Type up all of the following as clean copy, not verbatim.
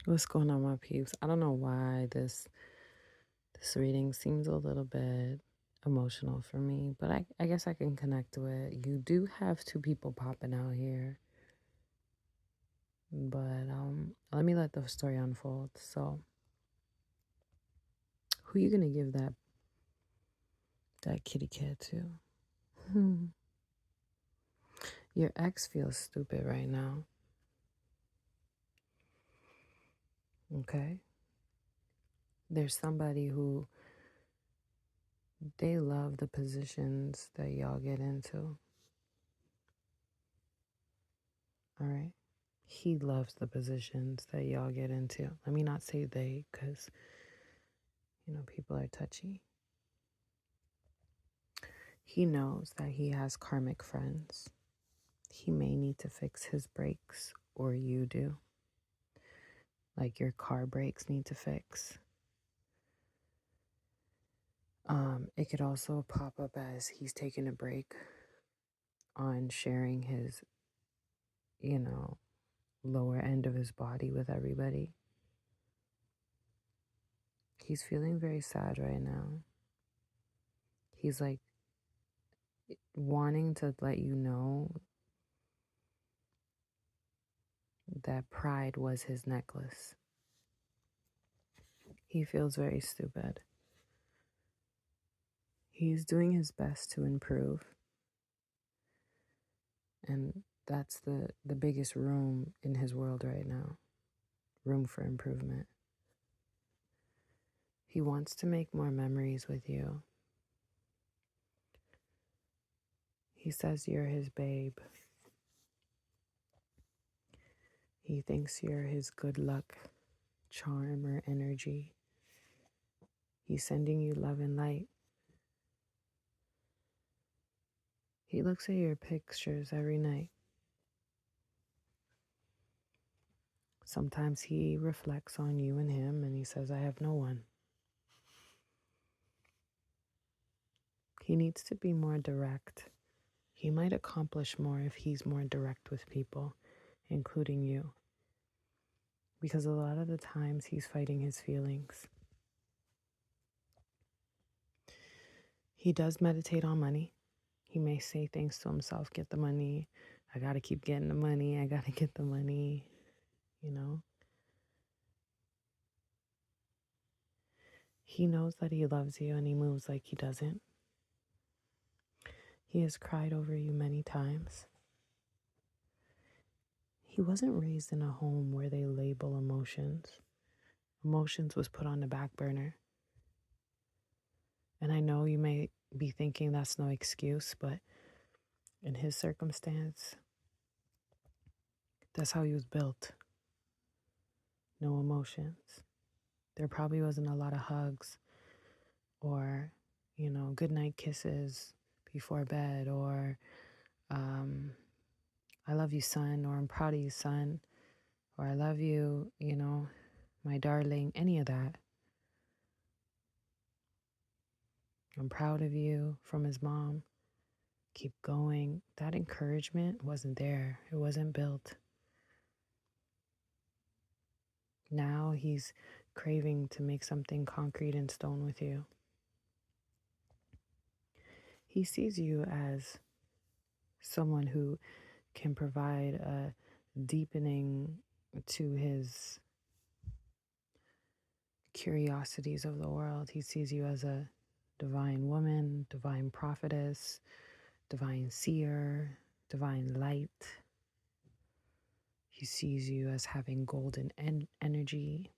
What's going on, my peeps? I don't know why this reading seems a little bit emotional for me, but I guess I can connect to it. You do have two people popping out here, but let me let the story unfold. So, who you gonna give that kitty cat to? Hmm. Your ex feels stupid right now. Okay, there's somebody who they love the positions that y'all get into. All right. He loves the positions that y'all get into. Let me not say they, because, people are touchy. He knows that he has karmic friends. He may need to fix his brakes, or you do. Like your car brakes need to fix. It could also pop up as he's taking a break on sharing his, you know, lower end of his body with everybody. He's feeling very sad right now. He's like wanting to let you know that pride was his necklace. He feels very stupid. He's doing his best to improve, and that's the biggest room in his world right now. Room for improvement. He wants to make more memories with you. He says you're his babe. He thinks you're his good luck, charm, or energy. He's sending you love and light. He looks at your pictures every night. Sometimes he reflects on you and him and he says, I have no one. He needs to be more direct. He might accomplish more if he's more direct with people, including you. Because a lot of the times he's fighting his feelings. He does meditate on money. He may say things to himself, get the money. I got to keep getting the money. I got to get the money, you know. He knows that he loves you and he moves like he doesn't. He has cried over you many times. He wasn't raised in a home where they label emotions. Emotions was put on the back burner. And I know you may be thinking that's no excuse, but in his circumstance, that's how he was built. No emotions. There probably wasn't a lot of hugs or, good night kisses before bed or, I love you, son, or I'm proud of you, son, or I love you, my darling, any of that. I'm proud of you from his mom. Keep going. That encouragement wasn't there. It wasn't built. Now he's craving to make something concrete in stone with you. He sees you as someone who can provide a deepening to his curiosities of the world. He sees you as a divine woman, divine prophetess, divine seer, divine light. He sees you as having golden energy.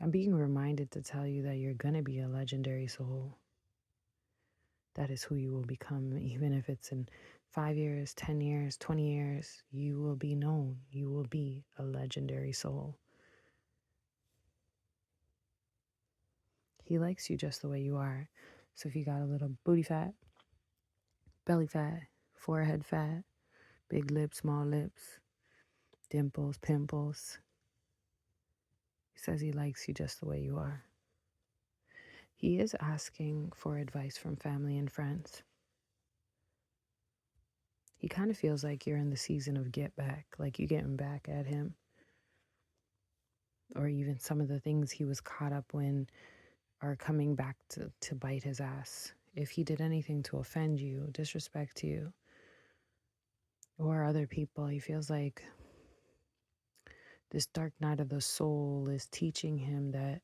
I'm being reminded to tell you that you're going to be a legendary soul. That is who you will become, even if it's in 5 years, 10 years, 20 years. You will be known. You will be a legendary soul. He likes you just the way you are. So if you got a little booty fat, belly fat, forehead fat, big lips, small lips, dimples, pimples, he says he likes you just the way you are. He is asking for advice from family and friends. He kind of feels like you're in the season of get back, like you're getting back at him. or even some of the things he was caught up in are coming back to bite his ass. If he did anything to offend you, disrespect you, or other people, he feels like this dark night of the soul is teaching him that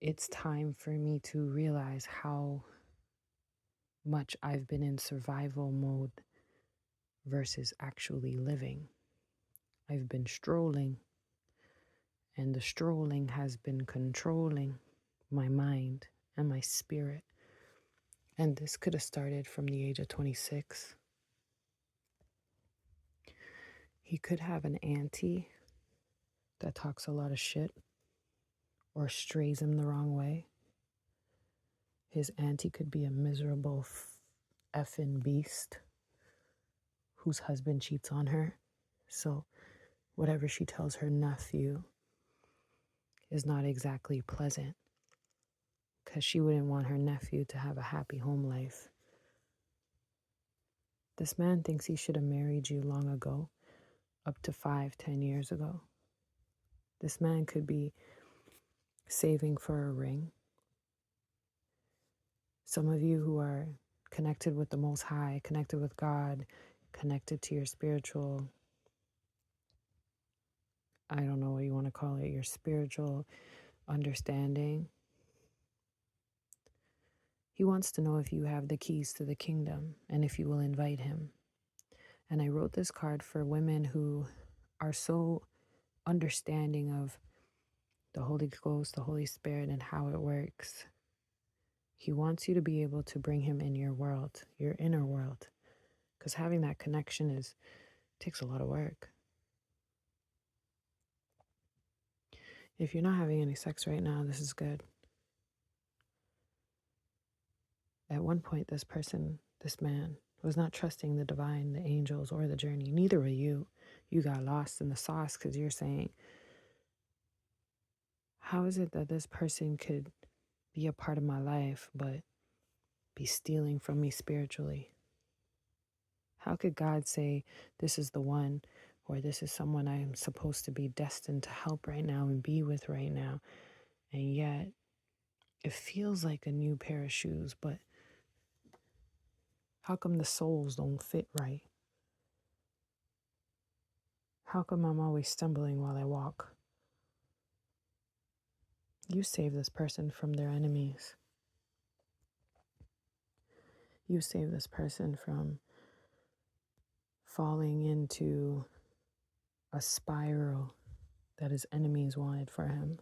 it's time for me to realize how much I've been in survival mode versus actually living. I've been strolling, and the strolling has been controlling my mind and my spirit. And this could have started from the age of 26. He could have an auntie that talks a lot of shit or strays him the wrong way. His auntie could be a miserable effing beast whose husband cheats on her. So whatever she tells her nephew is not exactly pleasant, because she wouldn't want her nephew to have a happy home life. This man thinks he should have married you long ago, up to 5-10 years ago. This man could be saving for a ring. Some of you who are connected with the Most High, connected with God, connected to your spiritual, I don't know what you want to call it, your spiritual understanding. He wants to know if you have the keys to the kingdom and if you will invite him. And I wrote this card for women who are so understanding of the Holy Ghost, the Holy Spirit, and how it works. He wants you to be able to bring him in your world, your inner world, because having that connection takes a lot of work. If you're not having any sex right now, this is good. At one point, this man, was not trusting the divine, the angels, or the journey. Neither were you. You got lost in the sauce because you're saying, how is it that this person could be a part of my life but be stealing from me spiritually? How could God say this is the one, or this is someone I am supposed to be destined to help right now and be with right now, and yet it feels like a new pair of shoes, but how come the soles don't fit right? How come I'm always stumbling while I walk? You save this person from their enemies. You save this person from falling into a spiral that his enemies wanted for him.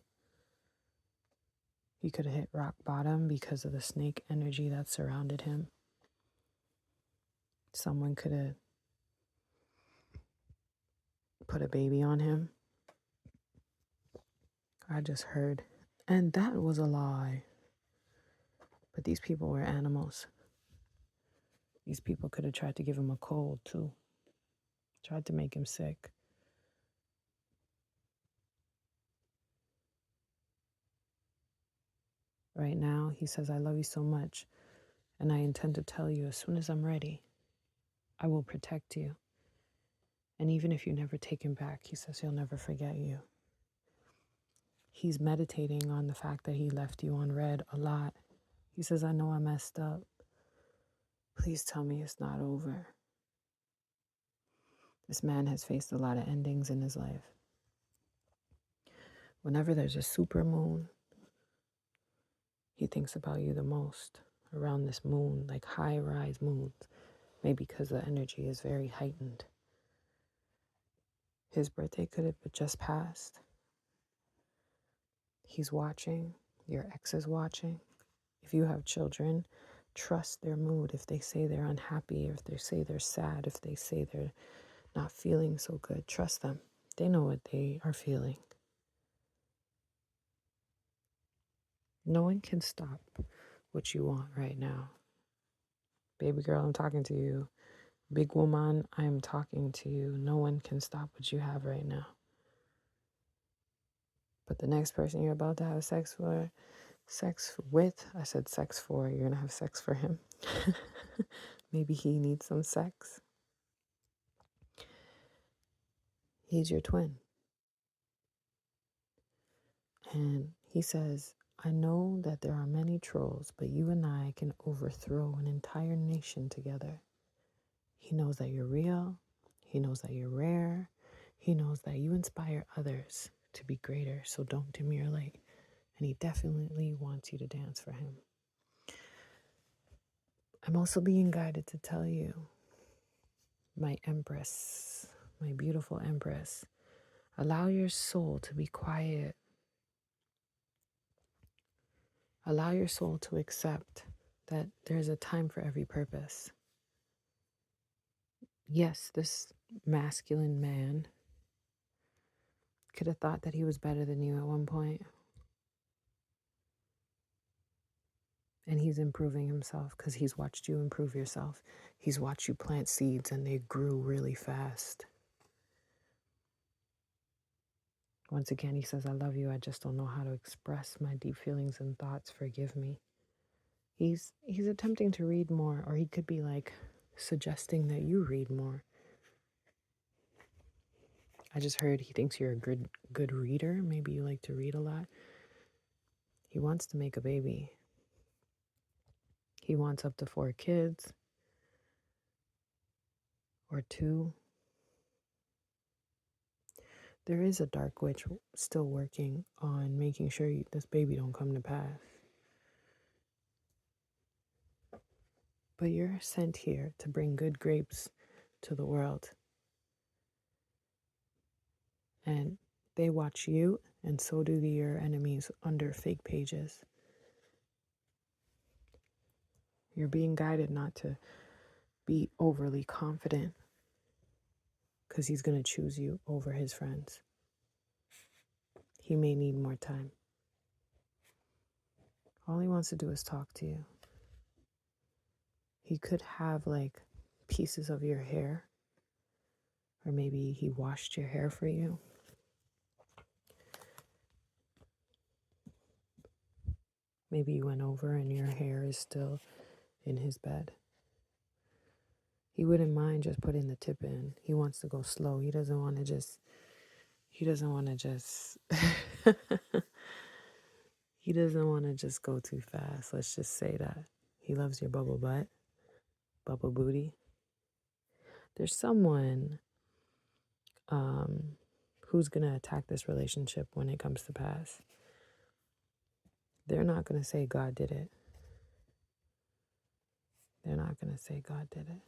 He could have hit rock bottom because of the snake energy that surrounded him. Someone could have put a baby on him. I just heard. And that was a lie. But these people were animals. These people could have tried to give him a cold too. Tried to make him sick. Right now, he says, I love you so much, and I intend to tell you as soon as I'm ready. I will protect you. And even if you never take him back, he says he'll never forget you. He's meditating on the fact that he left you on red a lot. He says, I know I messed up. Please tell me it's not over. This man has faced a lot of endings in his life. Whenever there's a super moon, he thinks about you the most around this moon, like high-rise moons, maybe because the energy is very heightened. His birthday could have just passed. He's watching. Your ex is watching. If you have children, trust their mood. If they say they're unhappy, or if they say they're sad, if they say they're not feeling so good, trust them. They know what they are feeling. No one can stop what you want right now. Baby girl, I'm talking to you. Big woman, I'm talking to you. No one can stop what you have right now. But the next person you're about to have sex with, I said sex for, you're going to have sex for him. Maybe he needs some sex. He's your twin. And he says, I know that there are many trolls, but you and I can overthrow an entire nation together. He knows that you're real. He knows that you're rare. He knows that you inspire others to be greater. So don't dim your light. And he definitely wants you to dance for him. I'm also being guided to tell you, my empress, my beautiful empress, allow your soul to be quiet. Allow your soul to accept that there's a time for every purpose. Yes, this masculine man could have thought that he was better than you at one point. And he's improving himself because he's watched you improve yourself. He's watched you plant seeds and they grew really fast. Once again, he says, I love you. I just don't know how to express my deep feelings and thoughts. Forgive me. He's attempting to read more, or he could be like suggesting that you read more. I just heard he thinks you're a good reader. Maybe you like to read a lot. He wants to make a baby. He wants up to 4 kids or 2. There is a dark witch still working on making sure this baby don't come to pass. But you're sent here to bring good grapes to the world. And they watch you, and so do your enemies under fake pages. You're being guided not to be overly confident because he's going to choose you over his friends. He may need more time. All he wants to do is talk to you. He could have like pieces of your hair, or maybe he washed your hair for you. Maybe you went over and your hair is still in his bed. He wouldn't mind just putting the tip in. He wants to go slow. He doesn't want to just he doesn't want to just go too fast. Let's just say that. He loves your bubble butt, bubble booty. There's someone who's going to attack this relationship when it comes to pass. They're not going to say God did it. They're not going to say God did it.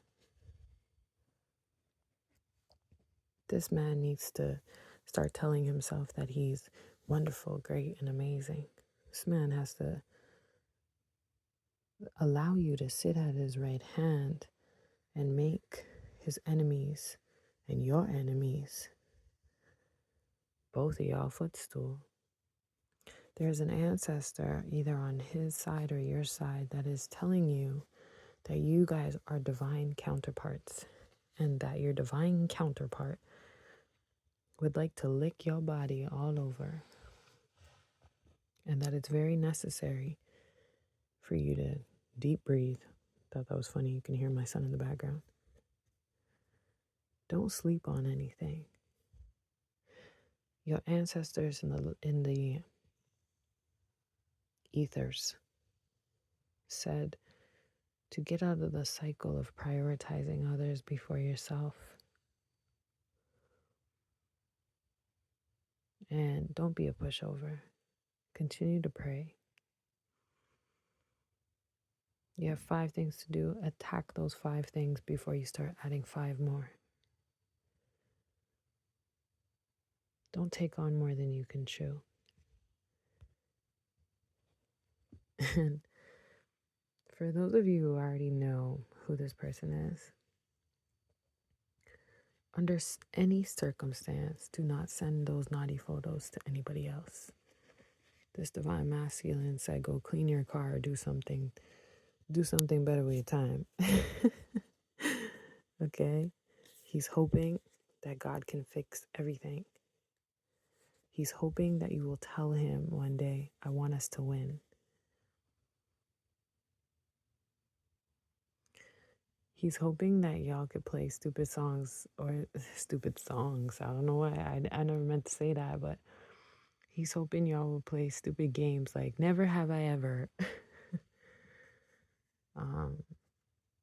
This man needs to start telling himself that he's wonderful, great, and amazing. This man has to allow you to sit at his right hand and make his enemies and your enemies, both of y'all, footstool. There's an ancestor either on his side or your side that is telling you that you guys are divine counterparts, and that your divine counterpart would like to lick your body all over, and that it's very necessary for you to deep breathe. Thought that was funny. You can hear my son in the background. Don't sleep on anything. Your ancestors in the ethers said to get out of the cycle of prioritizing others before yourself. And don't be a pushover. Continue to pray. You have 5 things to do. Attack those 5 things before you start adding 5 more. Don't take on more than you can chew. And for those of you who already know who this person is, under any circumstance, do not send those naughty photos to anybody else. This divine masculine said, go clean your car, do something better with your time. Okay? He's hoping that God can fix everything. He's hoping that you will tell him one day, I want us to win. He's hoping that y'all could play stupid songs. I don't know why. I never meant to say that, but He's hoping y'all will play stupid games like Never Have I Ever.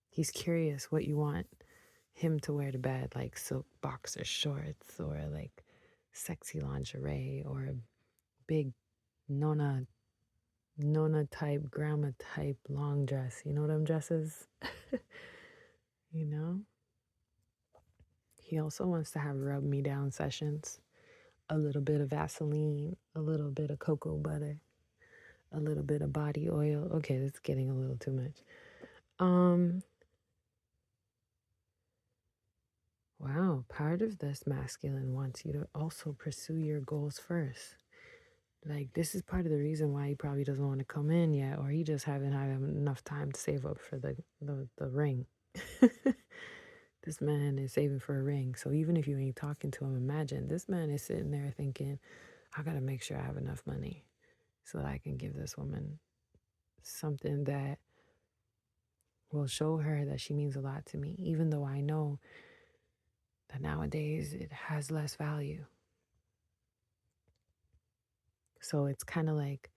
He's curious what you want him to wear to bed, like silk boxer shorts or like sexy lingerie or a big nona type, grandma type long dress. You know them dresses? You know? He also wants to have rub me down sessions. A little bit of Vaseline, a little bit of cocoa butter, a little bit of body oil. Okay, that's getting a little too much. Wow, part of this masculine wants you to also pursue your goals first. Like, this is part of the reason why he probably doesn't want to come in yet, or he just haven't had enough time to save up for the ring. This man is saving for a ring. So even if you ain't talking to him, imagine this man is sitting there thinking, I got to make sure I have enough money so that I can give this woman something that will show her that she means a lot to me, even though I know that nowadays it has less value. So it's kind of like,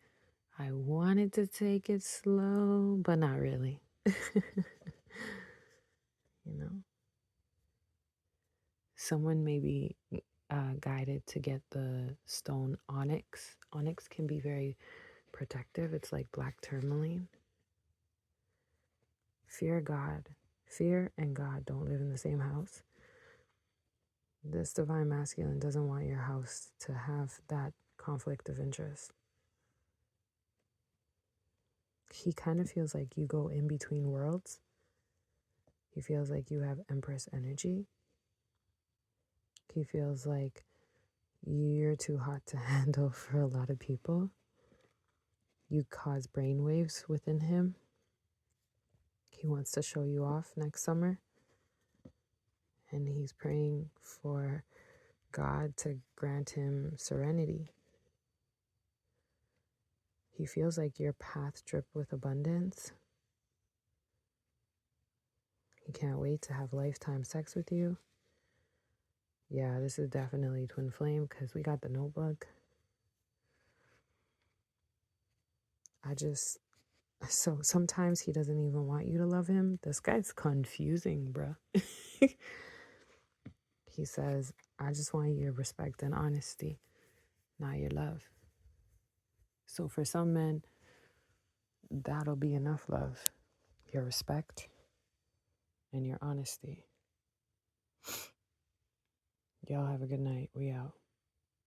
I wanted to take it slow, but not really. You know? Someone may be guided to get the stone onyx. Onyx can be very protective. It's like black tourmaline. Fear God. Fear and God don't live in the same house. This divine masculine doesn't want your house to have that conflict of interest. He kind of feels like you go in between worlds. He feels like you have Empress energy. He feels like you're too hot to handle for a lot of people. You cause brainwaves within him. He wants to show you off next summer. And he's praying for God to grant him serenity. He feels like your path dripped with abundance. He can't wait to have lifetime sex with you. Yeah, this is definitely twin flame because we got the notebook. So sometimes he doesn't even want you to love him. This guy's confusing, bruh. He says, I just want your respect and honesty, not your love. So for some men, that'll be enough love. Your respect and your honesty. Y'all have a good night. We out.